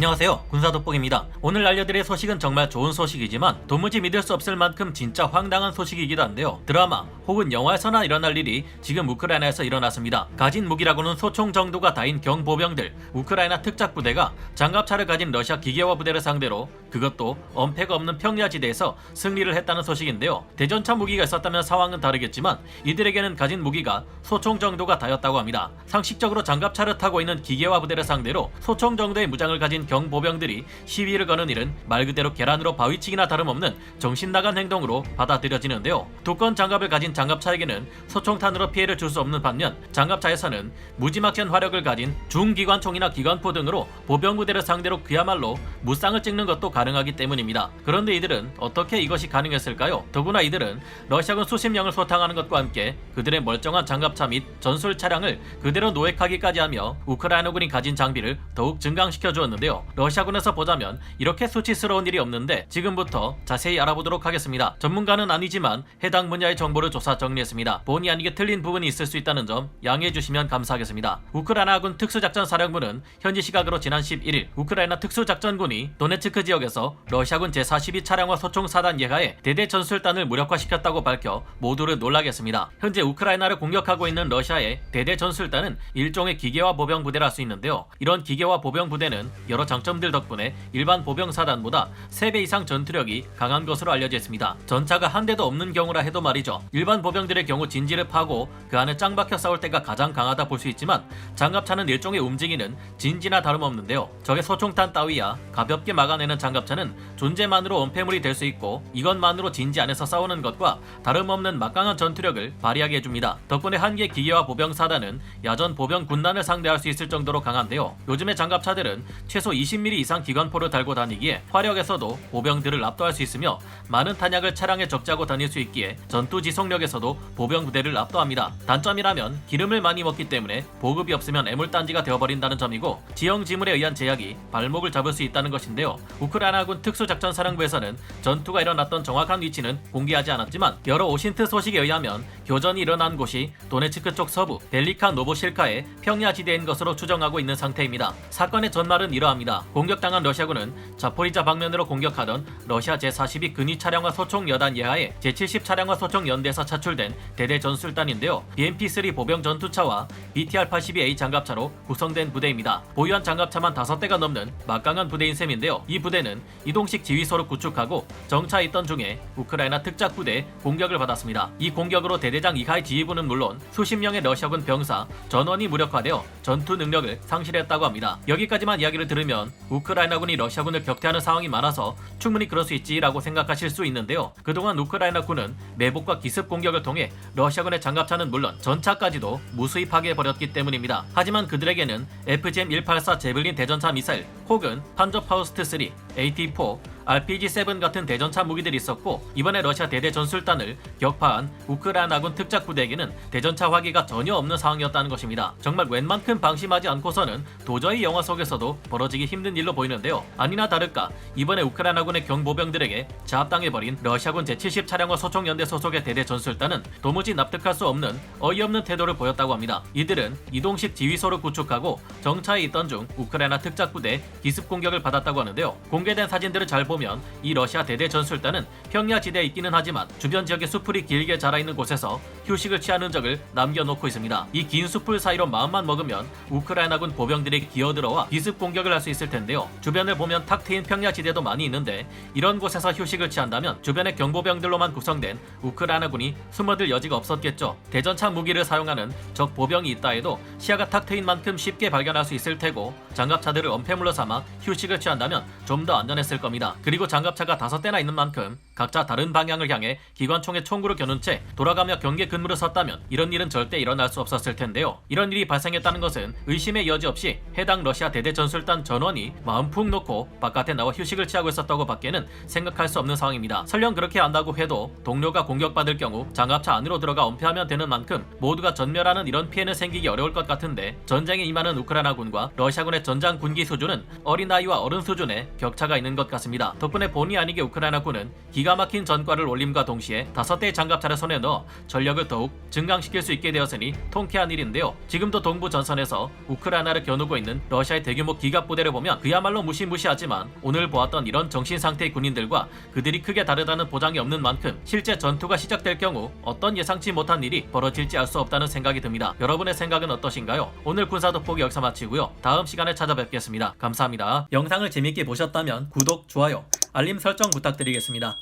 안녕하세요, 군사돋보기입니다. 오늘 알려드릴 소식은 정말 좋은 소식이지만 도무지 믿을 수 없을 만큼 진짜 황당한 소식이기도 한데요. 드라마 혹은 영화에서나 일어날 일이 지금 우크라이나에서 일어났습니다. 가진 무기라고는 소총 정도가 다인 경보병들, 우크라이나 특작부대가 장갑차를 가진 러시아 기계화 부대를 상대로, 그것도 엄폐가 없는 평야지대에서 승리를 했다는 소식인데요. 대전차 무기가 있었다면 상황은 다르겠지만 이들에게는 가진 무기가 소총 정도가 다였다고 합니다. 상식적으로 장갑차를 타고 있는 기계화 부대를 상대로 소총 정도의 무장을 가진 경보병들이 시위를 거는 일은 말 그대로 계란으로 바위치기나 다름없는 정신나간 행동으로 받아들여지는데요. 두꺼운 장갑을 가진 장갑차에게는 소총탄으로 피해를 줄 수 없는 반면, 장갑차에서는 무지막지한 화력을 가진 중기관총이나 기관포 등으로 보병부대를 상대로 그야말로 무쌍을 찍는 것도 가능하기 때문입니다. 그런데 이들은 어떻게 이것이 가능했을까요? 더구나 이들은 러시아군 수십 명을 소탕하는 것과 함께 그들의 멀쩡한 장갑차 및 전술 차량을 그대로 노획하기까지 하며 우크라이나군이 가진 장비를 더욱 증강시켜 주었는데요. 러시아군에서 보자면 이렇게 수치스러운 일이 없는데 지금부터 자세히 알아보도록 하겠습니다. 전문가는 아니지만 해당 분야의 정보를 조사 정리했습니다. 본의 아니게 틀린 부분이 있을 수 있다는 점 양해해 주시면 감사하겠습니다. 우크라이나군 특수작전사령부는 현지 시각으로 지난 11일 우크라이나 특수작전군이 도네츠크 지역에서 러시아군 제42 차량화 소총 4단 예하의 대대 전술단을 무력화시켰다고 밝혀 모두를 놀라게 했습니다. 현재 우크라이나를 공격하고 있는 러시아의 대대 전술단은 일종의 기계화 보병 부대라 할 수 있는데요. 이런 기계화 보병 부대는 여러 장점들 덕분에 일반 보병 사단보다 3배 이상 전투력이 강한 것으로 알려져 있습니다. 전차가 한 대도 없는 경우라 해도 말이죠. 일반 보병들의 경우 진지를 파고 그 안에 짱 박혀 싸울 때가 가장 강하다 볼 수 있지만, 장갑차는 일종의 움직이는 진지나 다름없는데요. 적의 소총탄 따위야 가볍게 막아내는 장갑차는 존재만으로 엄폐물이 될 수 있고, 이것만으로 진지 안에서 싸우는 것과 다름없는 막강한 전투력을 발휘하게 해줍니다. 덕분에 한 개 기계화 보병 사단은 야전 보병 군단을 상대할 수 있을 정도로 강한데요. 요즘의 장갑차들은 최소 20mm 이상 기관포를 달고 다니기에 화력에서도 보병들을 압도할 수 있으며, 많은 탄약을 차량에 적재하고 다닐 수 있기에 전투 지속력에서도 보병 부대를 압도합니다. 단점이라면 기름을 많이 먹기 때문에 보급이 없으면 애물단지가 되어버린다는 점이고, 지형지물에 의한 제약이 발목을 잡을 수 있다는 것인데요. 우크라이나군 특수작전사령부에서는 전투가 일어났던 정확한 위치는 공개하지 않았지만, 여러 오신트 소식에 의하면 교전이 일어난 곳이 도네츠크 쪽 서부 벨리카 노보실카의 평야지대인 것으로 추정하고 있는 상태입니다. 사건의 전말은 이러합니다. 공격당한 러시아군은 자포리자 방면으로 공격하던 러시아 제42 근위 차량화 소총 여단 예하의 제70 차량화 소총 연대에서 차출된 대대 전술단인데요. BMP-3 보병 전투차와 BTR-82A 장갑차로 구성된 부대입니다. 보유한 장갑차만 5대가 넘는 막강한 부대인 셈인데요. 이 부대는 이동식 지휘소를 구축하고 정차해 있던 중에 우크라이나 특작부대의 공격을 받았습니다. 이 공격으로 대대장 이하의 지휘부는 물론 수십 명의 러시아군 병사, 전원이 무력화되어 전투 능력을 상실했다고 합니다. 여기까지만 이야기를 들으면 우크라이나군이 러시아군을 격퇴하는 상황이 많아서 충분히 그럴 수 있지라고 생각하실 수 있는데요. 그동안 우크라이나군은 매복과 기습 공격을 통해 러시아군의 장갑차는 물론 전차까지도 무수히 파괴해버렸기 때문입니다. 하지만 그들에게는 FGM-184 제블린 대전차 미사일 혹은 판저파우스트-3, AT-4, RPG-7 같은 대전차 무기들이 있었고, 이번에 러시아 대대 전술단을 격파한 우크라이나군 특작부대에게는 대전차 화기가 전혀 없는 상황이었다는 것입니다. 정말 웬만큼 방심하지 않고서는 도저히 영화 속에서도 벌어지기 힘든 일로 보이는데요. 아니나 다를까 이번에 우크라이나군의 경보병들에게 제압당해버린 러시아군 제70 차량화 소총연대 소속의 대대 전술단은 도무지 납득할 수 없는 어이없는 태도를 보였다고 합니다. 이들은 이동식 지휘소를 구축하고 정차해 있던 중 우크라이나 특작부대 기습 공격을 받았다고 하는데요. 공개된 사진들을 잘 보면 이 러시아 대대 전술단은 평야지대에 있기는 하지만 주변 지역에 숲풀이 길게 자라있는 곳에서 휴식을 취한 흔적을 남겨놓고 있습니다. 이 긴 숲풀 사이로 마음만 먹으면 우크라이나군 보병들이 기어들어와 기습 공격을 할 수 있을 텐데요. 주변을 보면 탁 트인 평야지대도 많이 있는데, 이런 곳에서 휴식을 취한다면 주변의 경보병들로만 구성된 우크라이나군이 숨어들 여지가 없었겠죠. 대전차 무기를 사용하는 적 보병이 있다 해도 시야가 탁 트인 만큼 쉽게 발견할 수 있을 테고, 장갑차들을 엄폐물로 삼아 휴식을 취한다면 좀 더 안전했을 겁니다. 그리고 장갑차가 5대나 있는 만큼 각자 다른 방향을 향해 기관총에 총구를 겨눈 채 돌아가며 경계 근무를 섰다면 이런 일은 절대 일어날 수 없었을 텐데요. 이런 일이 발생했다는 것은 의심의 여지 없이 해당 러시아 대대 전술단 전원이 마음 푹 놓고 바깥에 나와 휴식을 취하고 있었다고 밖에는 생각할 수 없는 상황입니다. 설령 그렇게 한다고 해도 동료가 공격받을 경우 장갑차 안으로 들어가 엄폐하면 되는 만큼 모두가 전멸하는 이런 피해는 생기기 어려울 것 같은데, 전쟁에 임하는 우크라이나군과 러시아군의 전장 군기 수준은 어린아이와 어른 수준의 격차가 있는 것 같습니다. 덕분에 본의 아니게 우크라이나군은 기가 막힌 전과를 올림과 동시에 5대의 장갑차를 손에 넣어 전력을 더욱 증강시킬 수 있게 되었으니 통쾌한 일인데요. 지금도 동부 전선에서 우크라이나를 겨누고 있는 러시아의 대규모 기갑 부대를 보면 그야말로 무시무시하지만 오늘 보았던 이런 정신 상태의 군인들과 그들이 크게 다르다는 보장이 없는 만큼 실제 전투가 시작될 경우 어떤 예상치 못한 일이 벌어질지 알 수 없다는 생각이 듭니다. 여러분의 생각은 어떠신가요? 오늘 군사 돋보기 여기서 마치고요. 다음 시간에 찾아뵙겠습니다. 감사합니다. 영상을 재밌게 보셨다면 구독, 좋아요, 알림 설정 부탁드리겠습니다.